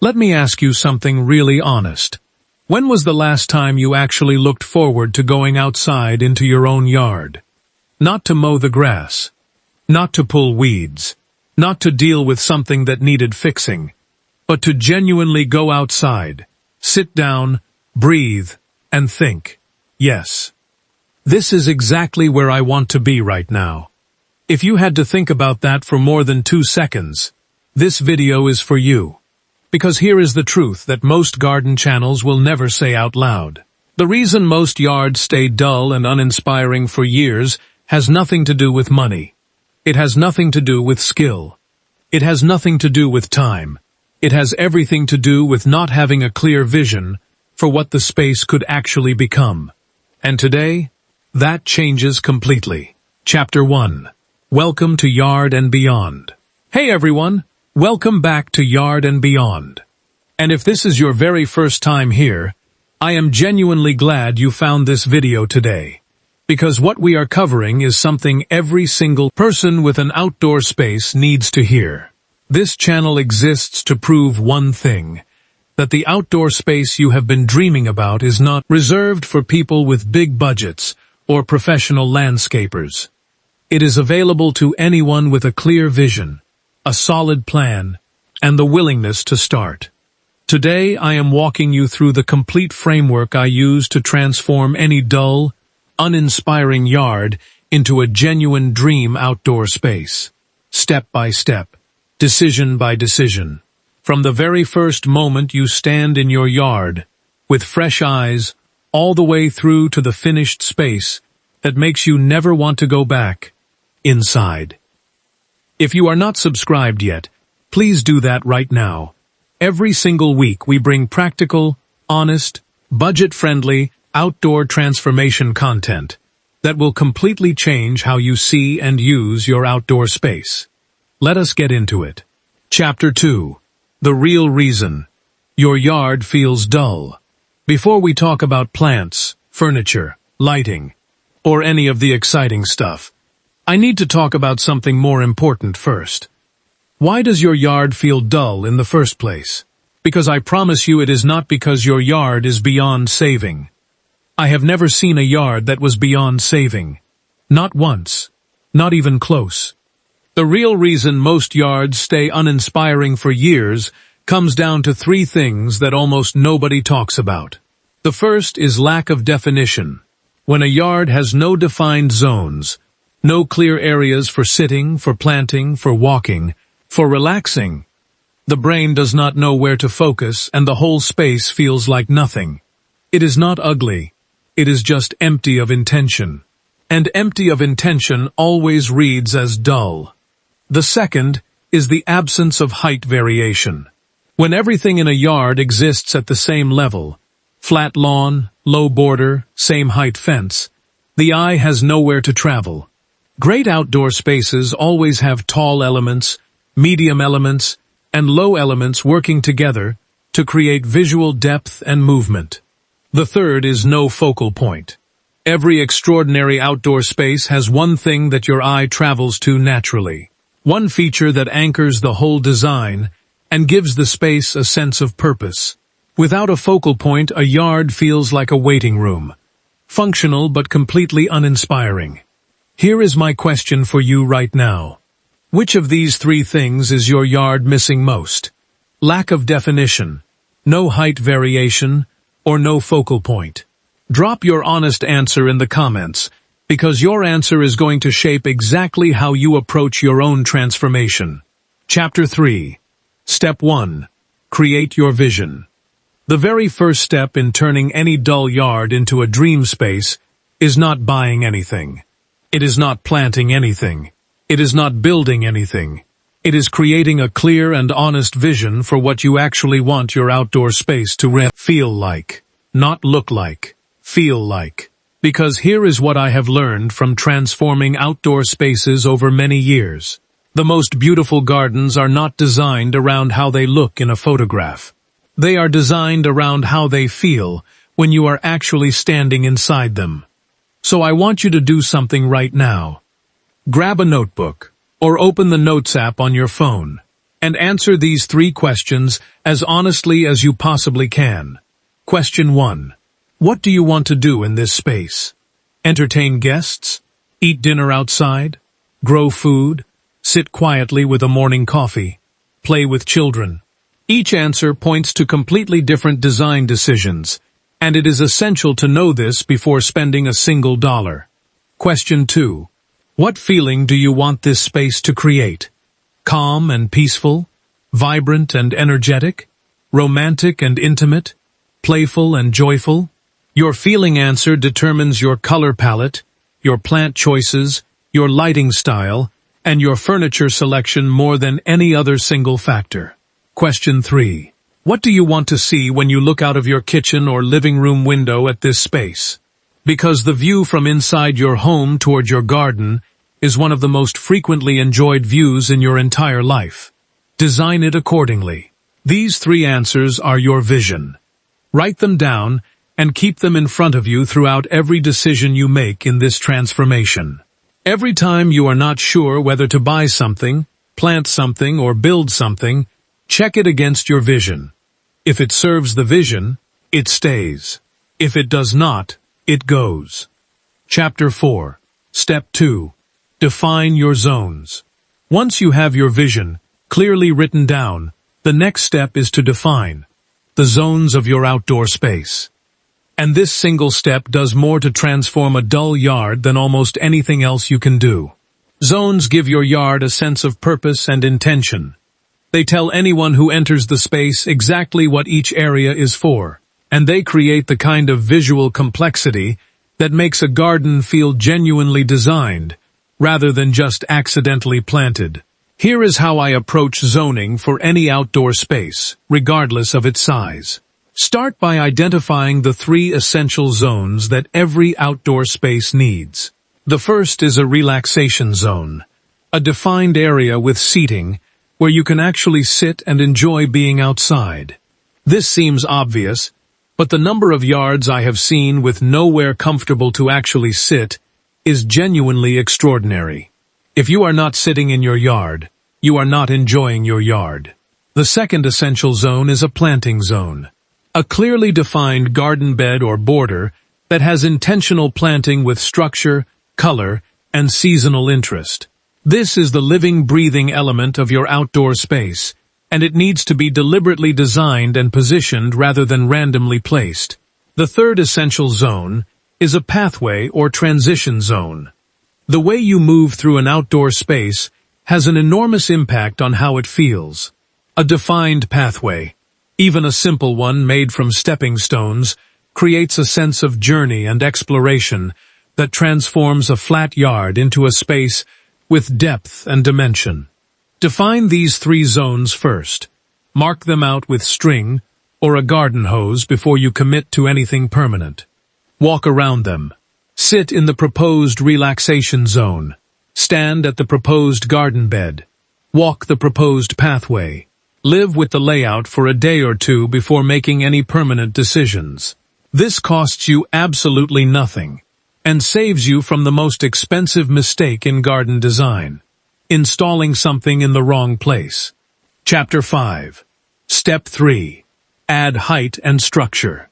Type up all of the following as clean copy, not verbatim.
Let me ask you something really honest. When was the last time you actually looked forward to going outside into your own yard? Not to mow the grass, not to pull weeds, not to deal with something that needed fixing, but to genuinely go outside, sit down, breathe, and think. Yes, this is exactly where I want to be right now. If you had to think about that for more than 2 seconds, this video is for you. Because here is the truth that most garden channels will never say out loud. The reason most yards stay dull and uninspiring for years has nothing to do with money. It has nothing to do with skill. It has nothing to do with time. It has everything to do with not having a clear vision for what the space could actually become. And today, that changes completely. Chapter 1. Welcome to Yard and Beyond. Hey everyone! Welcome back to Yard and Beyond. And if this is your very first time here, I am genuinely glad you found this video today. Because what we are covering is something every single person with an outdoor space needs to hear. This channel exists to prove one thing, that the outdoor space you have been dreaming about is not reserved for people with big budgets or professional landscapers. It is available to anyone with a clear vision, a solid plan, and the willingness to start. Today I am walking you through the complete framework I use to transform any dull, uninspiring yard into a genuine dream outdoor space. Step by step, decision by decision. From the very first moment you stand in your yard, with fresh eyes, all the way through to the finished space that makes you never want to go back, inside. If you are not subscribed yet, please do that right now. Every single week we bring practical, honest, budget-friendly, outdoor transformation content that will completely change how you see and use your outdoor space. Let us get into it. Chapter 2. The real reason your yard feels dull. Before we talk about plants, furniture, lighting, or any of the exciting stuff, I need to talk about something more important first. Why does your yard feel dull in the first place? Because I promise you it is not because your yard is beyond saving. I have never seen a yard that was beyond saving. Not once. Not even close. The real reason most yards stay uninspiring for years comes down to 3 things that almost nobody talks about. The first is lack of definition. When a yard has no defined zones, no clear areas for sitting, for planting, for walking, for relaxing, the brain does not know where to focus and the whole space feels like nothing. It is not ugly. It is just empty of intention. And empty of intention always reads as dull. The second is the absence of height variation. When everything in a yard exists at the same level, flat lawn, low border, same height fence, the eye has nowhere to travel. Great outdoor spaces always have tall elements, medium elements, and low elements working together to create visual depth and movement. The third is no focal point. Every extraordinary outdoor space has one thing that your eye travels to naturally. One feature that anchors the whole design and gives the space a sense of purpose. Without a focal point, a yard feels like a waiting room. Functional but completely uninspiring. Here is my question for you right now. Which of these 3 things is your yard missing most? Lack of definition, no height variation, or no focal point? Drop your honest answer in the comments, because your answer is going to shape exactly how you approach your own transformation. Chapter 3. Step 1. Create your vision. The very first step in turning any dull yard into a dream space is not buying anything. It is not planting anything. It is not building anything. It is creating a clear and honest vision for what you actually want your outdoor space to feel like. Not look like. Feel like. Because here is what I have learned from transforming outdoor spaces over many years. The most beautiful gardens are not designed around how they look in a photograph. They are designed around how they feel when you are actually standing inside them. So I want you to do something right now. Grab a notebook, or open the Notes app on your phone, and answer these 3 questions as honestly as you possibly can. Question 1. What do you want to do in this space? Entertain guests? Eat dinner outside? Grow food? Sit quietly with a morning coffee? Play with children? Each answer points to completely different design decisions, and it is essential to know this before spending a single dollar. Question 2. What feeling do you want this space to create? Calm and peaceful? Vibrant and energetic? Romantic and intimate? Playful and joyful? Your feeling answer determines your color palette, your plant choices, your lighting style, and your furniture selection more than any other single factor. Question 3. What do you want to see when you look out of your kitchen or living room window at this space? Because the view from inside your home toward your garden is one of the most frequently enjoyed views in your entire life. Design it accordingly. These 3 answers are your vision. Write them down and keep them in front of you throughout every decision you make in this transformation. Every time you are not sure whether to buy something, plant something, or build something, check it against your vision. If it serves the vision, it stays. If it does not, it goes. Chapter 4. Step 2. Define your zones. Once you have your vision clearly written down, the next step is to define the zones of your outdoor space. And this single step does more to transform a dull yard than almost anything else you can do. Zones give your yard a sense of purpose and intention. They tell anyone who enters the space exactly what each area is for, and they create the kind of visual complexity that makes a garden feel genuinely designed, rather than just accidentally planted. Here is how I approach zoning for any outdoor space, regardless of its size. Start by identifying the 3 essential zones that every outdoor space needs. The first is a relaxation zone, a defined area with seating where you can actually sit and enjoy being outside. This seems obvious, but the number of yards I have seen with nowhere comfortable to actually sit is genuinely extraordinary. If you are not sitting in your yard, you are not enjoying your yard. The second essential zone is a planting zone, a clearly defined garden bed or border that has intentional planting with structure, color, and seasonal interest. This is the living, breathing element of your outdoor space, and it needs to be deliberately designed and positioned rather than randomly placed. The third essential zone is a pathway or transition zone. The way you move through an outdoor space has an enormous impact on how it feels. A defined pathway, even a simple one made from stepping stones, creates a sense of journey and exploration that transforms a flat yard into a space with depth and dimension. Define these 3 zones first. Mark them out with string or a garden hose before you commit to anything permanent. Walk around them. Sit in the proposed relaxation zone. Stand at the proposed garden bed. Walk the proposed pathway. Live with the layout for a day or 2 before making any permanent decisions. This costs you absolutely nothing and saves you from the most expensive mistake in garden design: installing something in the wrong place. Chapter 5. Step 3. Add height and structure.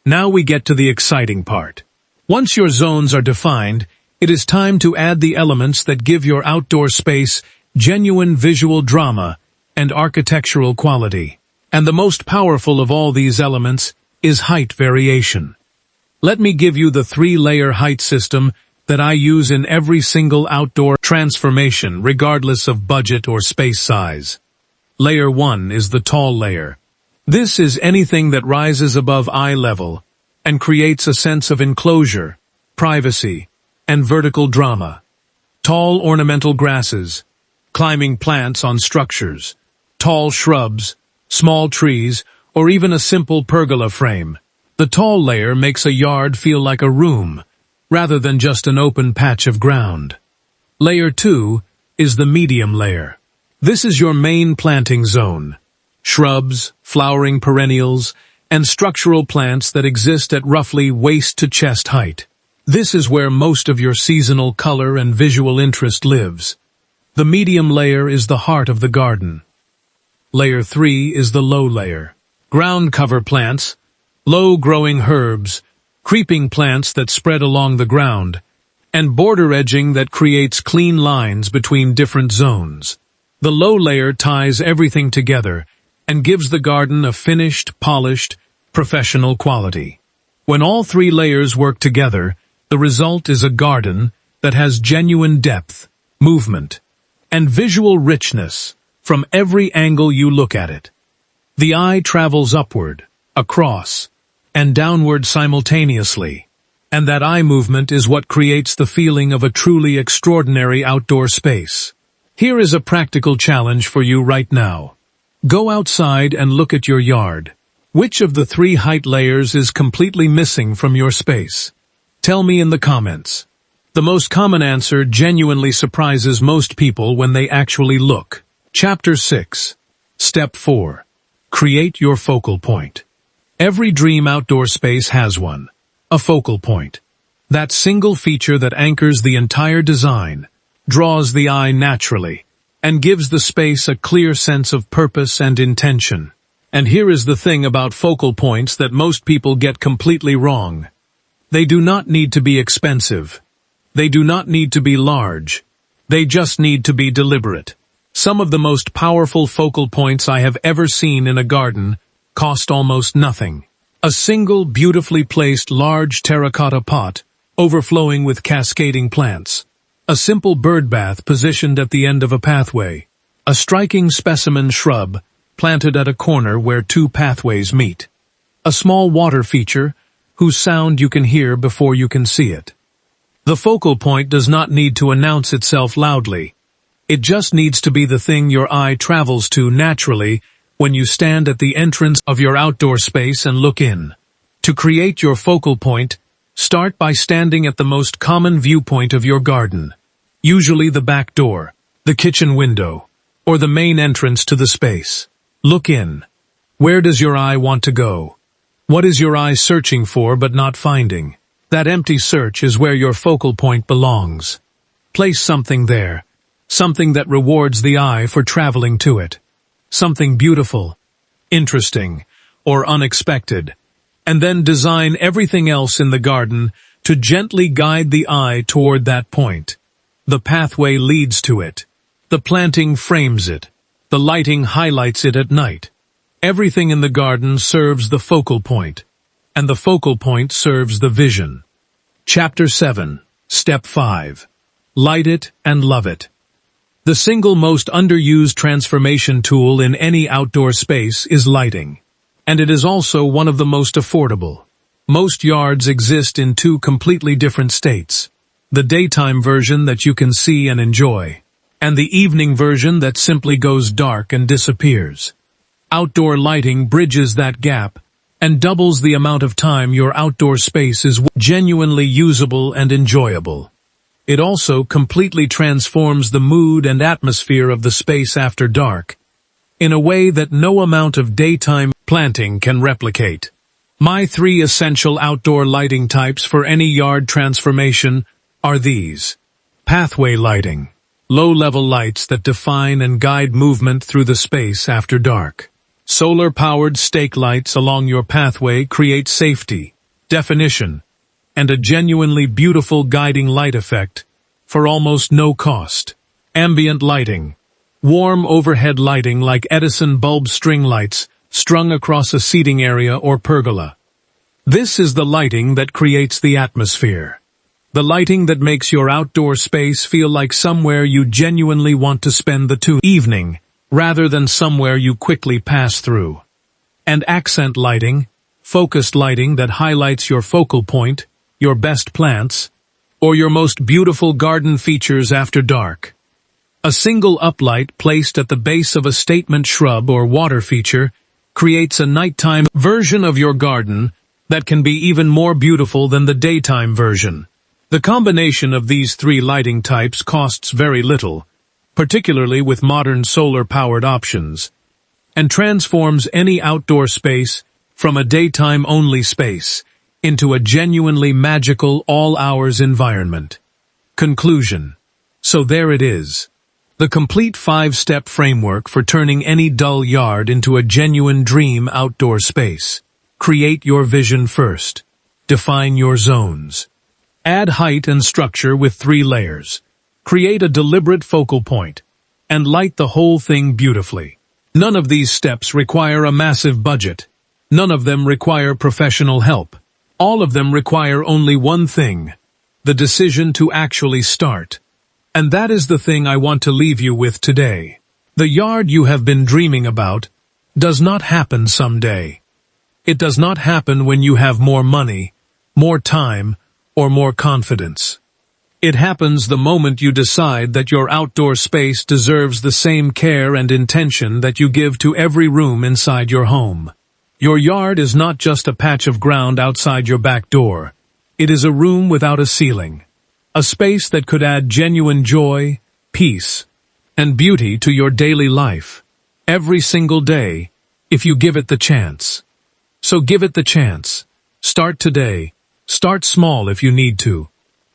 Now we get to the exciting part. Once your zones are defined, it is time to add the elements that give your outdoor space genuine visual drama and architectural quality. And the most powerful of all these elements is height variation. Let me give you the 3-layer height system that I use in every single outdoor transformation, regardless of budget or space size. Layer 1 is the tall layer. This is anything that rises above eye level and creates a sense of enclosure, privacy, and vertical drama. Tall ornamental grasses, climbing plants on structures, tall shrubs, small trees, or even a simple pergola frame. The tall layer makes a yard feel like a room, rather than just an open patch of ground. Layer 2 is the medium layer. This is your main planting zone. Shrubs, flowering perennials, and structural plants that exist at roughly waist-to-chest height. This is where most of your seasonal color and visual interest lives. The medium layer is the heart of the garden. Layer 3 is the low layer. Ground cover plants, low-growing herbs, creeping plants that spread along the ground, and border edging that creates clean lines between different zones. The low layer ties everything together and gives the garden a finished, polished, professional quality. When all three layers work together, the result is a garden that has genuine depth, movement, and visual richness from every angle you look at it. The eye travels upward, across, and downward simultaneously, and that eye movement is what creates the feeling of a truly extraordinary outdoor space. Here is a practical challenge for you right now. Go outside and look at your yard. Which of the three height layers is completely missing from your space? Tell me in the comments. The most common answer genuinely surprises most people when they actually look. Chapter 6. Step 4. Create your focal point. Every dream outdoor space has one. A focal point. That single feature that anchors the entire design, draws the eye naturally, and gives the space a clear sense of purpose and intention. And here is the thing about focal points that most people get completely wrong. They do not need to be expensive. They do not need to be large. They just need to be deliberate. Some of the most powerful focal points I have ever seen in a garden cost almost nothing. A single beautifully placed large terracotta pot, overflowing with cascading plants. A simple bird bath positioned at the end of a pathway. A striking specimen shrub planted at a corner where two pathways meet. A small water feature whose sound you can hear before you can see it. The focal point does not need to announce itself loudly. It just needs to be the thing your eye travels to naturally when you stand at the entrance of your outdoor space and look in. To create your focal point, start by standing at the most common viewpoint of your garden, usually the back door, the kitchen window, or the main entrance to the space. Look in. Where does your eye want to go? What is your eye searching for but not finding? That empty search is where your focal point belongs. Place something there, something that rewards the eye for traveling to it. Something beautiful, interesting, or unexpected. And then design everything else in the garden to gently guide the eye toward that point. The pathway leads to it. The planting frames it. The lighting highlights it at night. Everything in the garden serves the focal point, and the focal point serves the vision. Chapter 7. Step 5. Light it and love it. The single most underused transformation tool in any outdoor space is lighting, and it is also one of the most affordable. Most yards exist in two completely different states: the daytime version that you can see and enjoy, and the evening version that simply goes dark and disappears. Outdoor lighting bridges that gap and doubles the amount of time your outdoor space is genuinely usable and enjoyable. It also completely transforms the mood and atmosphere of the space after dark, in a way that no amount of daytime planting can replicate. My 3 essential outdoor lighting types for any yard transformation are these. Pathway lighting. Low-level lights that define and guide movement through the space after dark. Solar-powered stake lights along your pathway create safety, definition, and a genuinely beautiful guiding light effect for almost no cost. Ambient lighting. Warm overhead lighting like Edison bulb string lights strung across a seating area or pergola. This is the lighting that creates the atmosphere. The lighting that makes your outdoor space feel like somewhere you genuinely want to spend the evening, rather than somewhere you quickly pass through. And accent lighting, focused lighting that highlights your focal point, your best plants, or your most beautiful garden features after dark. A single uplight placed at the base of a statement shrub or water feature creates a nighttime version of your garden that can be even more beautiful than the daytime version. The combination of these 3 lighting types costs very little, particularly with modern solar-powered options, and transforms any outdoor space from a daytime-only space into a genuinely magical all-hours environment. Conclusion. So there it is. The complete 5-step framework for turning any dull yard into a genuine dream outdoor space. Create your vision first. Define your zones. Add height and structure with 3 layers. Create a deliberate focal point. And light the whole thing beautifully. None of these steps require a massive budget. None of them require professional help. All of them require only one thing: the decision to actually start. And that is the thing I want to leave you with today. The yard you have been dreaming about does not happen someday. It does not happen when you have more money, more time, or more confidence. It happens the moment you decide that your outdoor space deserves the same care and intention that you give to every room inside your home. Your yard is not just a patch of ground outside your back door. It is a room without a ceiling. A space that could add genuine joy, peace, and beauty to your daily life. Every single day, if you give it the chance. So give it the chance. Start today. Start small if you need to.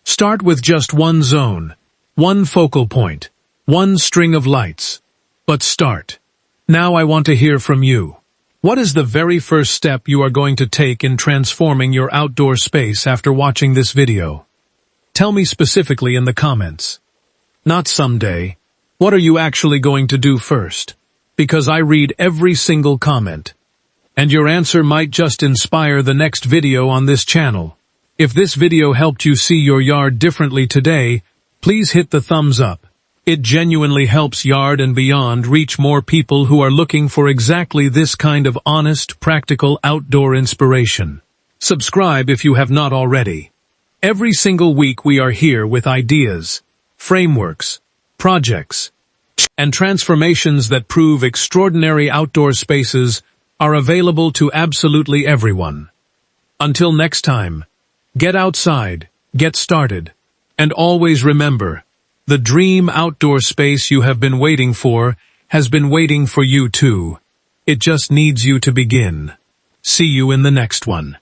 Start with just one zone, one focal point, one string of lights. But start. Now I want to hear from you. What is the very first step you are going to take in transforming your outdoor space after watching this video? Tell me specifically in the comments. Not someday. What are you actually going to do first? Because I read every single comment. And your answer might just inspire the next video on this channel. If this video helped you see your yard differently today, please hit the thumbs up. It genuinely helps Yard and Beyond reach more people who are looking for exactly this kind of honest, practical outdoor inspiration. Subscribe if you have not already. Every single week we are here with ideas, frameworks, projects, and transformations that prove extraordinary outdoor spaces are available to absolutely everyone. Until next time, get outside, get started, and always remember, the dream outdoor space you have been waiting for has been waiting for you too. It just needs you to begin. See you in the next one.